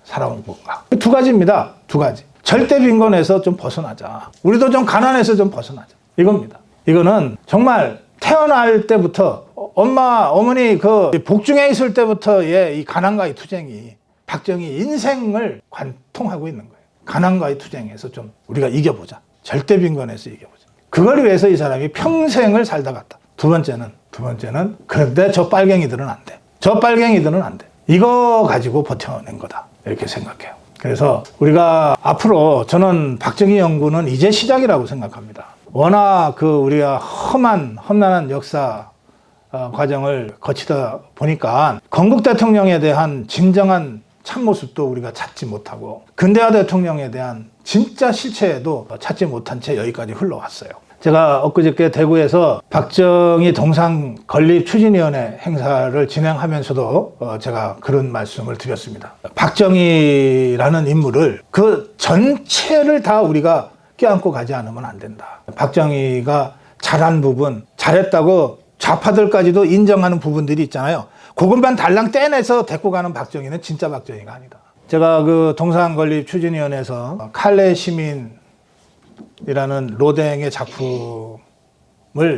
살아온 건가? 두 가지입니다. 두 가지. 절대 빈곤에서 좀 벗어나자. 우리도 좀 가난해서 좀 벗어나자. 이겁니다. 이거는 정말 태어날 때부터 어머니 그 복중에 있을 때부터의 이 가난과의 투쟁이 박정희 인생을 관통하고 있는 거예요. 가난과의 투쟁에서 좀 우리가 이겨보자. 절대 빈곤에서 이겨보자. 그걸 위해서 이 사람이 평생을 살다 갔다. 두 번째는 그런데 저 빨갱이들은 안 돼. 저 빨갱이들은 안 돼. 이거 가지고 버텨낸 거다. 이렇게 생각해요. 그래서 우리가 앞으로 저는 박정희 연구는 이제 시작이라고 생각합니다. 워낙 그 우리가 험난한 역사 과정을 거치다 보니까 건국 대통령에 대한 진정한 참모습도 우리가 찾지 못하고 근대화 대통령에 대한 진짜 실체도 찾지 못한 채 여기까지 흘러왔어요. 제가 엊그저께 대구에서 박정희 동상 건립 추진위원회 행사를 진행하면서도 제가 그런 말씀을 드렸습니다. 박정희라는 인물을 그 전체를 다 우리가 껴안고 가지 않으면 안 된다. 박정희가 잘한 부분, 잘했다고 좌파들까지도 인정하는 부분들이 있잖아요. 그것만 달랑 떼내서 데리고 가는 박정희는 진짜 박정희가 아니다. 제가 그 동상 건립 추진위원회에서 칼레 시민이라는 로댕의 작품을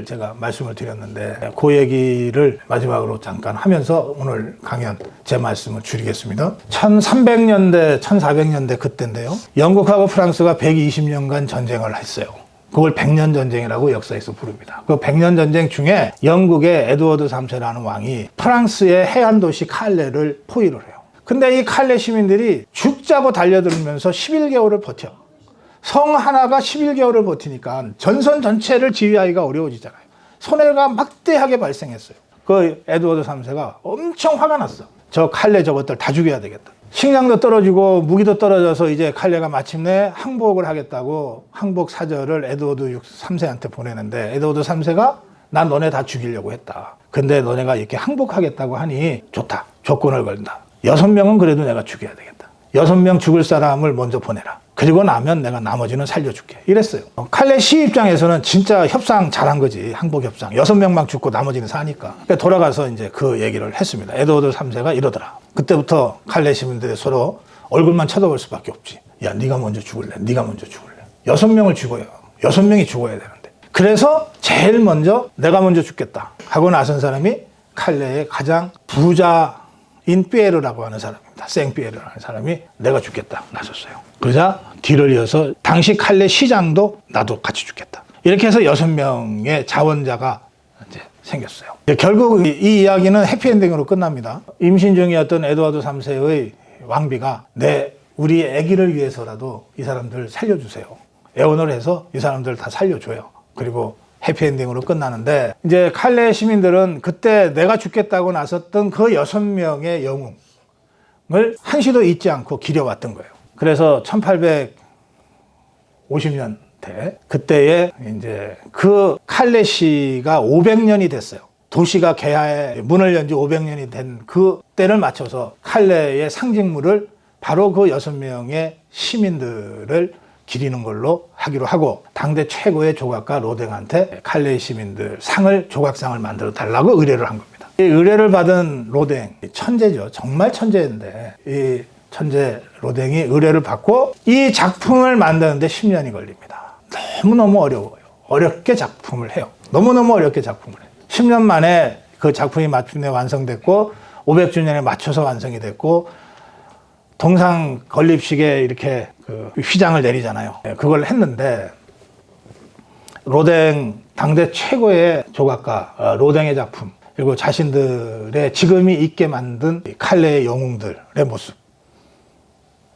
제가 말씀을 드렸는데 그 얘기를 마지막으로 잠깐 하면서 오늘 강연 제 말씀을 줄이겠습니다. 1300년대, 1400년대 그때인데요. 영국하고 프랑스가 120년간 전쟁을 했어요. 그걸 100년 전쟁이라고 역사에서 부릅니다. 그 100년 전쟁 중에 영국의 에드워드 3세라는 왕이 프랑스의 해안 도시 칼레를 포위를 해요. 근데 이 칼레 시민들이 죽자고 달려들면서 11개월을 버텨. 성 하나가 11개월을 버티니까 전선 전체를 지휘하기가 어려워지잖아요. 손해가 막대하게 발생했어요. 그 에드워드 3세가 엄청 화가 났어. 저 칼레 저것들 다 죽여야 되겠다. 식량도 떨어지고 무기도 떨어져서 이제 칼레가 마침내 항복을 하겠다고 항복 사절을 에드워드 3세한테 보내는데 에드워드 3세가 난 너네 다 죽이려고 했다. 근데 너네가 이렇게 항복하겠다고 하니 좋다. 조건을 걸다. 6명은 그래도 내가 죽여야 되겠다. 6명 죽을 사람을 먼저 보내라. 그리고 나면 내가 나머지는 살려줄게. 이랬어요. 칼레 시 입장에서는 진짜 협상 잘한 거지. 항복 협상. 6명만 죽고 나머지는 사니까. 그러니까 돌아가서 이제 그 얘기를 했습니다. 에드워드 3세가 이러더라. 그때부터 칼레 시민들이 서로 얼굴만 쳐다볼 수밖에 없지. 야, 네가 먼저 죽을래. 네가 먼저 죽을래. 6명을 죽어요. 6명이 죽어야 되는데. 그래서 제일 먼저 내가 먼저 죽겠다 하고 나선 사람이 칼레의 가장 부자인 피에르라고 하는 사람입니다. 생피에르라는 사람이 내가 죽겠다 나섰어요. 그러자 뒤를 이어서 당시 칼레 시장도 나도 같이 죽겠다. 이렇게 해서 6명의 자원자가 이제 생겼어요. 결국 이 이야기는 해피엔딩으로 끝납니다. 임신 중이었던 에드워드 3세의 왕비가 우리 아기를 위해서라도 이 사람들 살려주세요. 애원을 해서 이 사람들 다 살려줘요. 그리고 해피엔딩으로 끝나는데 이제 칼레 시민들은 그때 내가 죽겠다고 나섰던 그 6명의 영웅을 한시도 잊지 않고 기려왔던 거예요. 그래서 1850년대 그때에 이제 그 칼레시가 500년이 됐어요. 도시가 개화에 문을 연 지 500년이 된 그 때를 맞춰서 칼레의 상징물을 바로 그 6명의 시민들을 기리는 걸로 하기로 하고 당대 최고의 조각가 로댕한테 칼레 시민들 조각상을 만들어 달라고 의뢰를 한 겁니다. 이 의뢰를 받은 로댕, 천재죠. 정말 천재인데 이 천재 로댕이 의뢰를 받고 이 작품을 만드는데 10년이 걸립니다. 너무너무 어려워요. 어렵게 작품을 해요. 너무너무 어렵게 작품을 해요. 10년 만에 그 작품이 마침내 완성됐고 500주년에 맞춰서 완성이 됐고 동상 건립식에 이렇게 그 휘장을 내리잖아요. 그걸 했는데 로댕 당대 최고의 조각가 로댕의 작품 그리고 자신들의 지금이 있게 만든 칼레의 영웅들의 모습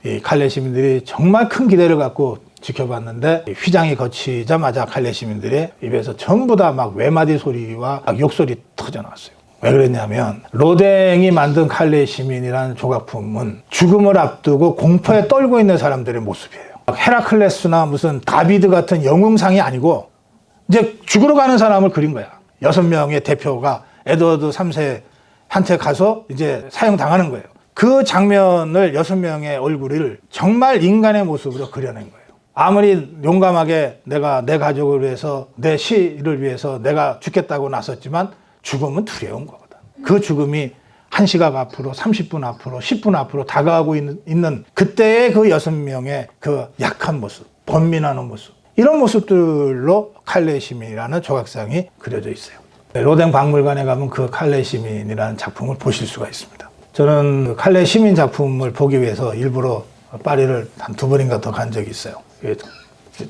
이 칼레 시민들이 정말 큰 기대를 갖고 지켜봤는데 휘장이 거치자마자 칼레 시민들의 입에서 전부 다 막 외마디 소리와 막 욕설이 터져나왔어요. 왜 그랬냐면 로댕이 만든 칼레 시민이라는 조각품은 죽음을 앞두고 공포에 떨고 있는 사람들의 모습이에요. 헤라클레스나 무슨 다비드 같은 영웅상이 아니고 이제 죽으러 가는 사람을 그린 거야. 6명의 대표가 에드워드 3세한테 가서 이제 사형당하는 거예요. 그 장면을 6명의 얼굴을 정말 인간의 모습으로 그려낸 거예요. 아무리 용감하게 내가 내 가족을 위해서 내 시를 위해서 내가 죽겠다고 나섰지만 죽음은 두려운 거거든. 그 죽음이 1시각 앞으로 30분 앞으로 10분 앞으로 다가오고 있는 그때의 그 6명의 그 약한 모습, 번민하는 모습, 이런 모습들로 칼레 시민이라는 조각상이 그려져 있어요. 로댕 박물관에 가면 그 칼레 시민이라는 작품을 보실 수가 있습니다. 저는 칼레 시민 작품을 보기 위해서 일부러 파리를 한 2번인가 더 간 적이 있어요.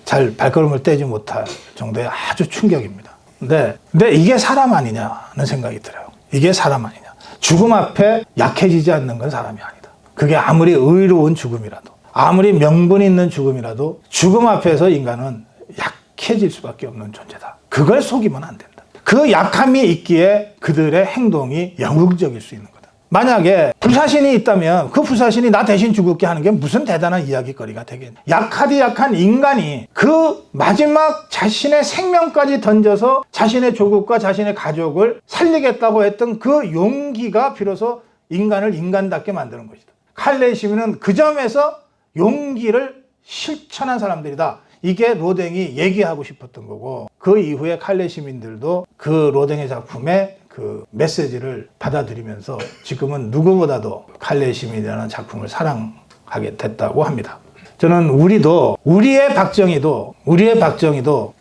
잘 발걸음을 떼지 못할 정도의 아주 충격입니다. 근데 이게 사람 아니냐는 생각이 들어요. 이게 사람 아니냐. 죽음 앞에 약해지지 않는 건 사람이 아니다. 그게 아무리 의로운 죽음이라도, 아무리 명분 있는 죽음이라도 죽음 앞에서 인간은 약해질 수밖에 없는 존재다. 그걸 속이면 안 된다. 그 약함이 있기에 그들의 행동이 영웅적일 수 있는 거다. 만약에 불사신이 있다면 그 불사신이 나 대신 죽을게 하는 게 무슨 대단한 이야기거리가 되겠냐. 약하디 약한 인간이 그 마지막 자신의 생명까지 던져서 자신의 조국과 자신의 가족을 살리겠다고 했던 그 용기가 비로소 인간을 인간답게 만드는 것이다. 칼레 시민은 그 점에서 용기를 실천한 사람들이다. 이게 로댕이 얘기하고 싶었던 거고, 그 이후에 칼레 시민들도 그 로댕의 작품에 그 메시지를 받아들이면서 지금은 누구보다도 칼레 시민이라는 작품을 사랑하게 됐다고 합니다. 저는 우리의 박정희도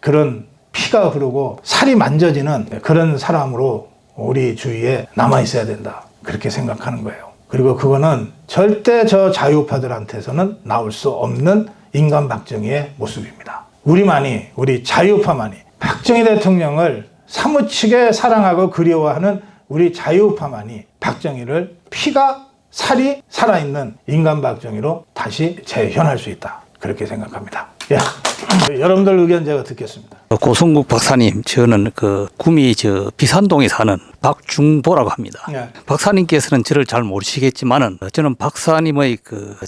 그런 피가 흐르고 살이 만져지는 그런 사람으로 우리 주위에 남아 있어야 된다. 그렇게 생각하는 거예요. 그리고 그거는 절대 저 자유파들한테서는 나올 수 없는 인간 박정희의 모습입니다. 우리 자유파만이 박정희 대통령을 사무치게 사랑하고 그리워하는 우리 자유파만이 박정희를 피가 살이 살아있는 인간 박정희로 다시 재현할 수 있다. 그렇게 생각합니다. 여러분들 의견 제가 듣겠습니다. 고성국 박사님, 저는 그 구미 비산동에 사는 박중보라고 합니다. 네. 박사님께서는 저를 잘 모르시겠지만은 저는 박사님의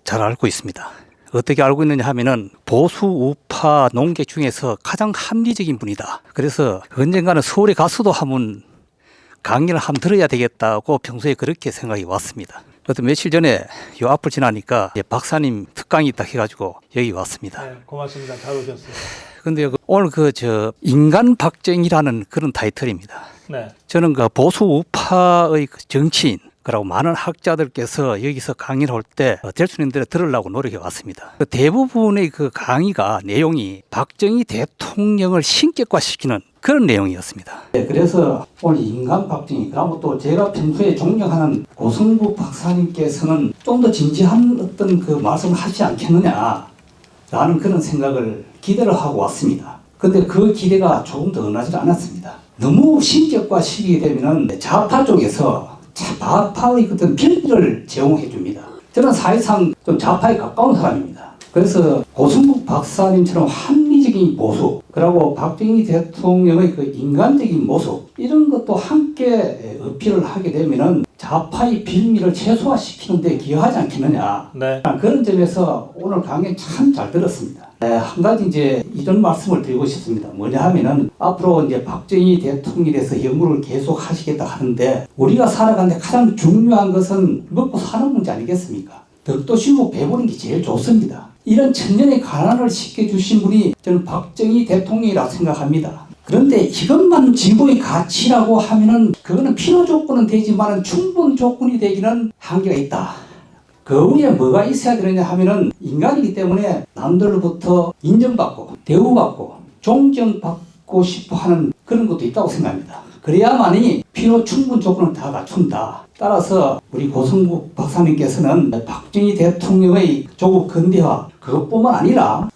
잘 알고 있습니다. 어떻게 알고 있느냐 하면은 보수 우파 농객 중에서 가장 합리적인 분이다. 그래서 언젠가는 서울에 가서도 한번 강의를 한번 들어야 되겠다고 평소에 그렇게 생각이 왔습니다. 그래도 며칠 전에 요 앞을 지나니까 박사님 특강이 있다 해가지고 여기 왔습니다. 네, 고맙습니다. 잘 오셨어요. 근데 오늘 인간 박정희라는 그런 타이틀입니다. 네. 저는 보수 우파의 정치인, 그리고 많은 학자들께서 여기서 강의를 할 때 될 수 있는 대로 들으려고 노력해 왔습니다. 대부분의 강의가 내용이 박정희 대통령을 신격화시키는 그런 내용이었습니다. 네, 그래서 오늘 인간 박정희, 그리고 또 제가 평소에 존경하는 고성국 박사님께서는 좀 더 진지한 어떤 말씀을 하시지 않겠느냐 라는 그런 생각을 기대를 하고 왔습니다. 근데 그 기대가 조금 더 은하지 않았습니다. 너무 신격화시키게 되면은 좌파 쪽에서 좌파의 어떤 빌미를 제공해 줍니다. 저는 사실상 좀 좌파에 가까운 사람입니다. 그래서 고성국 박사님처럼 합리적인 보수, 그리고 박정희 대통령의 인간적인 모습, 이런 것도 함께 어필을 하게 되면은 좌파의 빌미를 최소화시키는 데 기여하지 않겠느냐. 네. 그런 점에서 오늘 강의 참 잘 들었습니다. 한 가지 이런 말씀을 드리고 싶습니다. 뭐냐 하면은 앞으로 박정희 대통령에서 연구를 계속 하시겠다 하는데, 우리가 살아가는데 가장 중요한 것은 먹고 사는 문제 아니겠습니까? 덕도 쉬고 배부른 게 제일 좋습니다. 이런 천년의 가난을 식혀주신 분이 저는 박정희 대통령이라고 생각합니다. 그런데 이것만 지구의 가치라고 하면은 그거는 필요 조건은 되지만 충분 조건이 되기는 한계가 있다. 그 위에 뭐가 있어야 되느냐 하면은 인간이기 때문에 남들로부터 인정받고 대우받고 존경받고 싶어 하는 그런 것도 있다고 생각합니다. 그래야만이 필요 충분 조건을 다 갖춘다. 따라서 우리 고성국 박사님께서는 박정희 대통령의 조국 근대화, 그것뿐만 아니라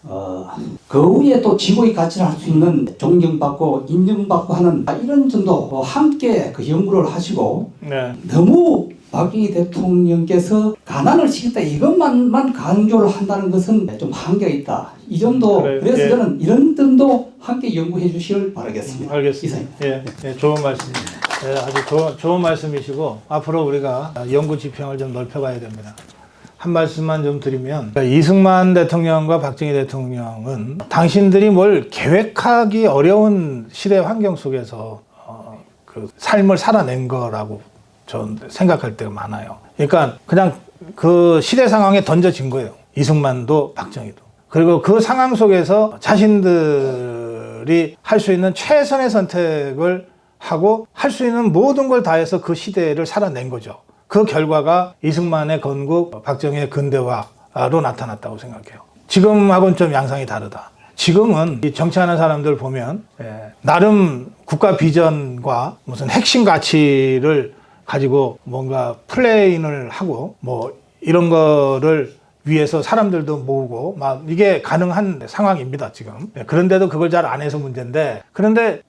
그 위에 또 지구의 가치를 할 수 있는 존경받고 인정받고 하는 이런 점도 함께 연구를 하시고, 네. 너무 박정희 대통령께서 가난을 시켰다 이것만만 강조를 한다는 것은 좀 한계가 있다. 이 정도 그래요. 그래서 예. 저는 이런 점도 함께 연구해 주시길 바라겠습니다. 알겠습니다. 이상입니다. 예, 좋은 말씀입니다. 예, 아주 좋은 말씀이시고 앞으로 우리가 연구 지평을 좀 넓혀가야 됩니다. 한 말씀만 좀 드리면 이승만 대통령과 박정희 대통령은 당신들이 뭘 계획하기 어려운 시대 환경 속에서 그 삶을 살아낸 거라고 전 생각할 때가 많아요. 그러니까 그냥 그 시대 상황에 던져진 거예요. 이승만도 박정희도. 그리고 그 상황 속에서 자신들이 할 수 있는 최선의 선택을 하고 할 수 있는 모든 걸 다해서 그 시대를 살아낸 거죠. 그 결과가 이승만의 건국, 박정희의 근대화로 나타났다고 생각해요. 지금하고는 좀 양상이 다르다. 지금은 이 정치하는 사람들 보면 나름 국가 비전과 무슨 핵심 가치를 가지고 뭔가 플레인을 하고 뭐 이런 거를 위해서 사람들도 모으고 막 이게 가능한 상황입니다 지금. 그런데도 그걸 잘 안 해서 문제인데, 그런데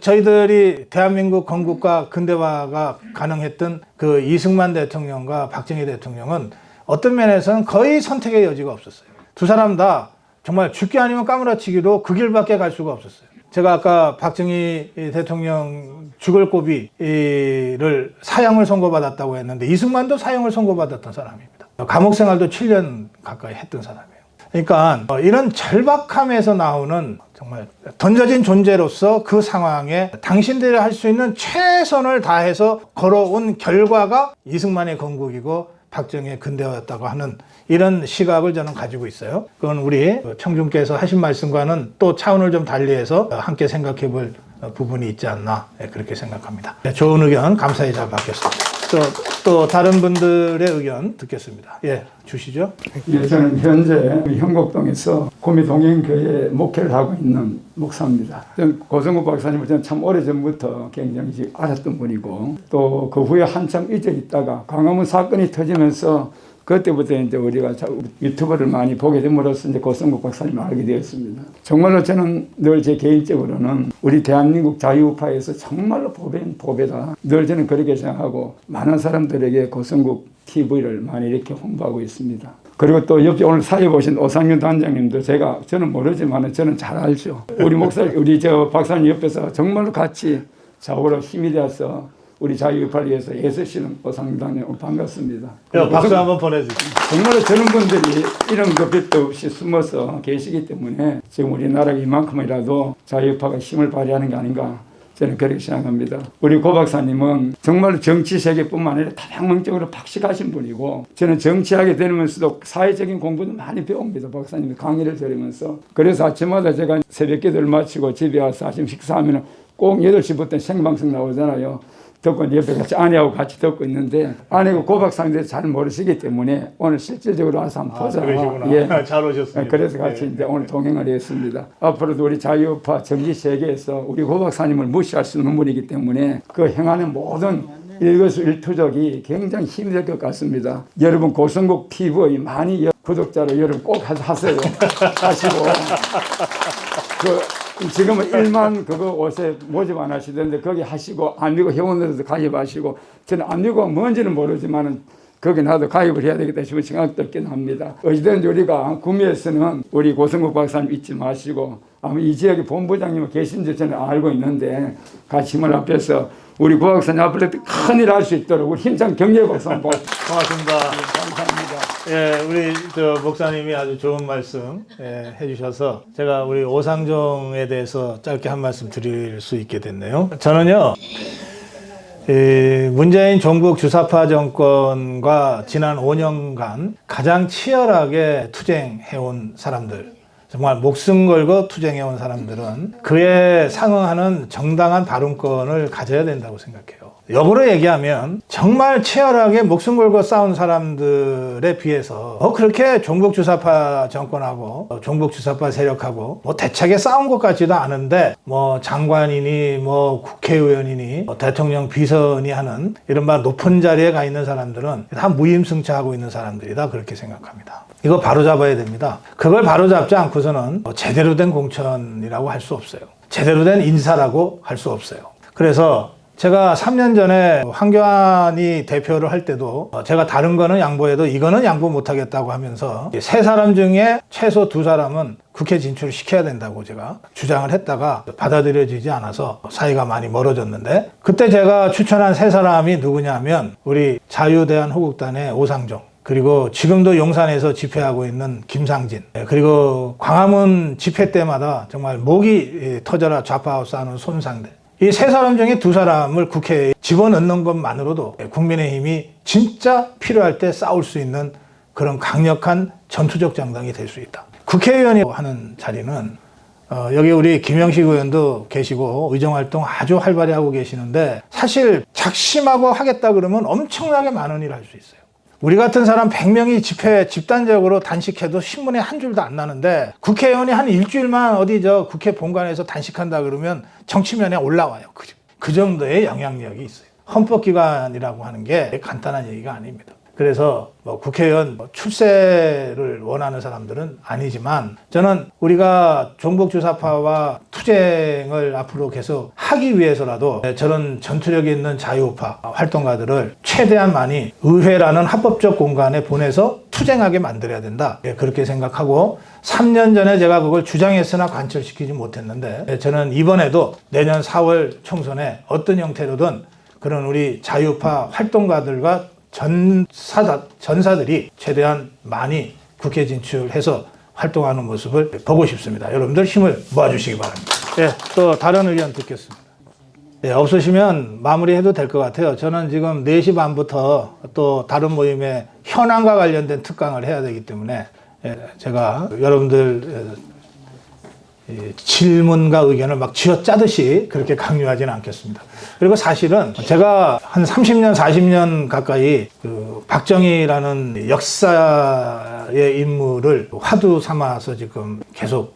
저희들이 대한민국 건국과 근대화가 가능했던 그 이승만 대통령과 박정희 대통령은 어떤 면에서는 거의 선택의 여지가 없었어요. 두 사람 다 정말 죽기 아니면 까무라치기로 그 길밖에 갈 수가 없었어요. 제가 아까 박정희 대통령 죽을 고비를 사형을 선고받았다고 했는데 이승만도 사형을 선고받았던 사람입니다. 감옥 생활도 7년 가까이 했던 사람이에요. 그러니까 이런 절박함에서 나오는 정말 던져진 존재로서 그 상황에 당신들이 할 수 있는 최선을 다해서 걸어온 결과가 이승만의 건국이고 박정희의 근대화였다고 하는 이런 시각을 저는 가지고 있어요. 그건 우리 청중께서 하신 말씀과는 또 차원을 좀 달리해서 함께 생각해 볼 부분이 있지 않나 그렇게 생각합니다. 좋은 의견 감사히 잘 받겠습니다. 또 다른 분들의 의견 듣겠습니다. 예, 주시죠. 예, 저는 현재 형곡동에서 구미동행교회 목회를 하고 있는 목사입니다. 저는 고성국 박사님을 저는 참 오래전부터 굉장히 알았던 분이고 또 그 후에 한참 잊어 있다가 광화문 사건이 터지면서 그때부터 이제 우리가 유튜브를 많이 보게 됨으로써 이제 고성국 박사님을 알게 되었습니다. 정말로 저는 늘 제 개인적으로는 우리 대한민국 자유우파에서 정말로 보배다. 늘 저는 그렇게 생각하고 많은 사람들에게 고성국 TV를 많이 이렇게 홍보하고 있습니다. 그리고 또 옆에 오늘 사회 보신 오상윤 단장님도 저는 모르지만 저는 잘 알죠. 우리 우리 박사님 옆에서 정말로 같이 좌우로 힘이 되어서 우리 자유우파를 위해서 애쓰시는 오상윤 단장님 반갑습니다. 박수 한번 보내주세요. 정말로 저런 분들이 이런 것 빛도 없이 숨어서 계시기 때문에 지금 우리나라가 이만큼이라도 자유우파가 힘을 발휘하는 게 아닌가 저는 그렇게 생각합니다. 우리 고 박사님은 정말 정치 세계뿐만 아니라 다방면적으로 박식하신 분이고 저는 정치하게 되면서도 사회적인 공부도 많이 배웁니다. 박사님 강의를 들으면서. 그래서 아침마다 제가 새벽 기도를 마치고 집에 와서 아침 식사하면 꼭 8시부터 생방송 나오잖아요. 듣고 옆에 같이 아내하고 같이 듣고 있는데 아내가 고 박사님들 잘 모르시기 때문에 오늘 실질적으로 와서 한번 보자. 그러시구나. 예. 잘 오셨습니다. 그래서 같이 이제 오늘 동행을 했습니다. 앞으로도 우리 자유우파 정치 세계에서 우리 고 박사님을 무시할 수 없는 분이기 때문에 그 행하는 모든 일거수일투족이 굉장히 힘이 될 것 같습니다. 여러분 고성국 TV 많이 구독자로 여러분 꼭 하세요. 하시고 지금은 1만 그거 옷에 모집 안 하시던데 거기 하시고 안미고 회원들도 가입하시고 저는 안미고가 뭔지는 모르지만은 거기 나도 가입을 해야 되겠다 싶은 생각도 있긴 합니다. 어찌든지 우리가 구미에서는 우리 고성국 박사님 잊지 마시고 아마 이 지역에 본부장님 계신지 저는 알고 있는데 같이 힘을 합해서 우리 고 박사님 앞으로 큰일 할 수 있도록 우리 힘찬 격려 박수 한번 고맙습니다. 감사합니다. 예, 우리 목사님이 아주 좋은 말씀 해주셔서 제가 우리 오상종에 대해서 짧게 한 말씀 드릴 수 있게 됐네요. 저는요, 문재인 종북 주사파 정권과 지난 5년간 가장 치열하게 투쟁해온 사람들, 정말 목숨 걸고 투쟁해온 사람들은 그에 상응하는 정당한 발언권을 가져야 된다고 생각해요. 역으로 얘기하면 정말 치열하게 목숨 걸고 싸운 사람들에 비해서 그렇게 종북주사파 정권하고 종북주사파 세력하고 대차게 싸운 것 같지도 않은데 장관이니 국회의원이니 대통령 비서니 하는 이른바 높은 자리에 가 있는 사람들은 다 무임승차하고 있는 사람들이다 그렇게 생각합니다. 이거 바로잡아야 됩니다. 그걸 바로잡지 않고서는 제대로 된 공천이라고 할 수 없어요. 제대로 된 인사라고 할 수 없어요. 그래서 제가 3년 전에 황교안이 대표를 할 때도 제가 다른 거는 양보해도 이거는 양보 못하겠다고 하면서 세 사람 중에 최소 두 사람은 국회 진출을 시켜야 된다고 제가 주장을 했다가 받아들여지지 않아서 사이가 많이 멀어졌는데, 그때 제가 추천한 세 사람이 누구냐면 우리 자유대한호국단의 오상종, 그리고 지금도 용산에서 집회하고 있는 김상진, 그리고 광화문 집회 때마다 정말 목이 터져라 좌파 싸우는 손상대, 이 세 사람 중에 두 사람을 국회에 집어넣는 것만으로도 국민의힘이 진짜 필요할 때 싸울 수 있는 그런 강력한 전투적 정당이 될 수 있다. 국회의원이 하는 자리는 여기 우리 김영식 의원도 계시고 의정활동 아주 활발히 하고 계시는데, 사실 작심하고 하겠다 그러면 엄청나게 많은 일을 할 수 있어요. 우리 같은 사람 100명이 집회 집단적으로 단식해도 신문에 한 줄도 안 나는데, 국회의원이 한 일주일만 어디 국회 본관에서 단식한다 그러면 정치면에 올라와요. 그 정도의 영향력이 있어요. 헌법기관이라고 하는 게 간단한 얘기가 아닙니다. 그래서 국회의원 출세를 원하는 사람들은 아니지만, 저는 우리가 종북주사파와 투쟁을 앞으로 계속 하기 위해서라도 저런 전투력이 있는 자유우파 활동가들을 최대한 많이 의회라는 합법적 공간에 보내서 투쟁하게 만들어야 된다, 그렇게 생각하고 3년 전에 제가 그걸 주장했으나 관철시키지 못했는데, 저는 이번에도 내년 4월 총선에 어떤 형태로든 그런 우리 자유우파 활동가들과 전사들이 최대한 많이 국회 진출해서 활동하는 모습을 보고 싶습니다. 여러분들 힘을 모아주시기 바랍니다. 또 다른 의견 듣겠습니다. 없으시면 마무리해도 될 것 같아요. 저는 지금 4시 반부터 또 다른 모임에 현안과 관련된 특강을 해야 되기 때문에 제가 여러분들 질문과 의견을 막 쥐어짜듯이 그렇게 강요하지는 않겠습니다. 그리고 사실은 제가 한 30년, 40년 가까이 박정희라는 역사의 인물을 화두 삼아서 지금 계속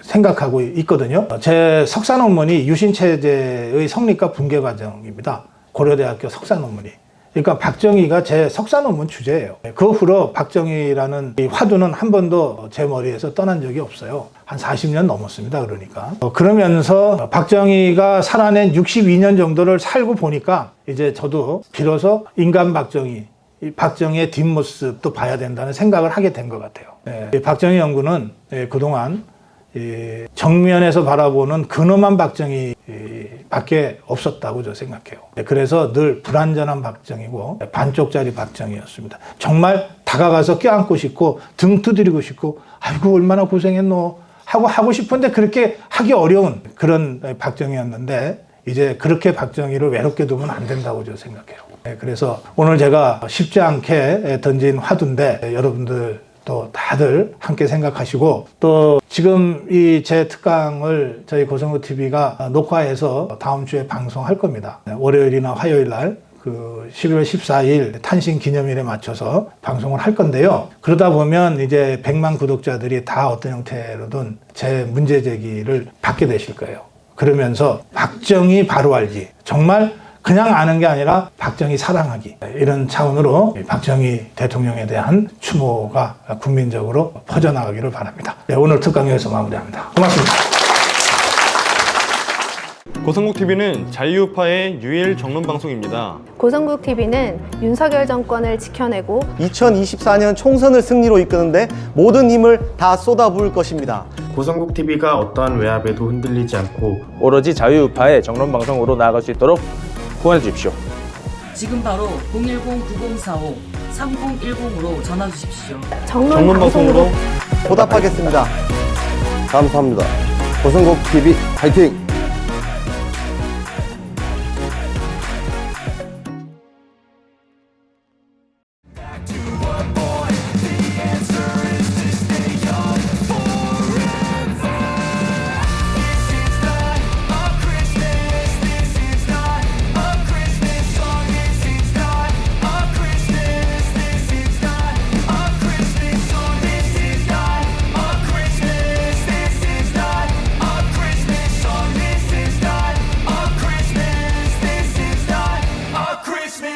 생각하고 있거든요. 제 석사 논문이 유신체제의 성립과 붕괴 과정입니다. 고려대학교 석사 논문이. 그러니까 박정희가 제 석사 논문 주제예요. 그 후로 박정희라는 이 화두는 한 번도 제 머리에서 떠난 적이 없어요. 한 40년 넘었습니다. 그러니까. 그러면서 박정희가 살아낸 62년 정도를 살고 보니까 이제 저도 비로소 인간 박정희, 이 박정희의 뒷모습도 봐야 된다는 생각을 하게 된 것 같아요. 박정희 연구는 그동안 정면에서 바라보는 근엄한 박정희 밖에 없었다고 저 생각해요. 그래서 늘 불완전한 박정희고 반쪽짜리 박정희였습니다. 정말 다가가서 껴안고 싶고 등 두드리고 싶고 아이고 얼마나 고생했노 하고 싶은데 그렇게 하기 어려운 그런 박정희였는데, 이제 그렇게 박정희를 외롭게 두면 안 된다고 저 생각해요. 그래서 오늘 제가 쉽지 않게 던진 화두인데 여러분들 또 다들 함께 생각하시고, 또 지금 이 제 특강을 저희 고성구 TV가 녹화해서 다음 주에 방송할 겁니다. 월요일이나 화요일 날 11월 14일 탄신 기념일에 맞춰서 방송을 할 건데요. 그러다 보면 이제 100만 구독자들이 다 어떤 형태로든 제 문제 제기를 받게 되실 거예요. 그러면서 박정희 바로 알기, 정말 그냥 아는 게 아니라 박정희 사랑하기, 이런 차원으로 박정희 대통령에 대한 추모가 국민적으로 퍼져나가기를 바랍니다. 오늘 특강 여기서 마무리합니다. 고맙습니다. 고성국TV는 자유우파의 유일 정론 방송입니다. 고성국TV는 윤석열 정권을 지켜내고 2024년 총선을 승리로 이끄는데 모든 힘을 다 쏟아부을 것입니다. 고성국TV가 어떠한 외압에도 흔들리지 않고 오로지 자유우파의 정론 방송으로 나아갈 수 있도록 후원해 주십시오. 지금 바로 010-9045-3010으로 전화 주십시오. 정론 방송으로 보답하겠습니다. 감사합니다. 고성국TV 화이팅!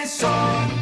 Song.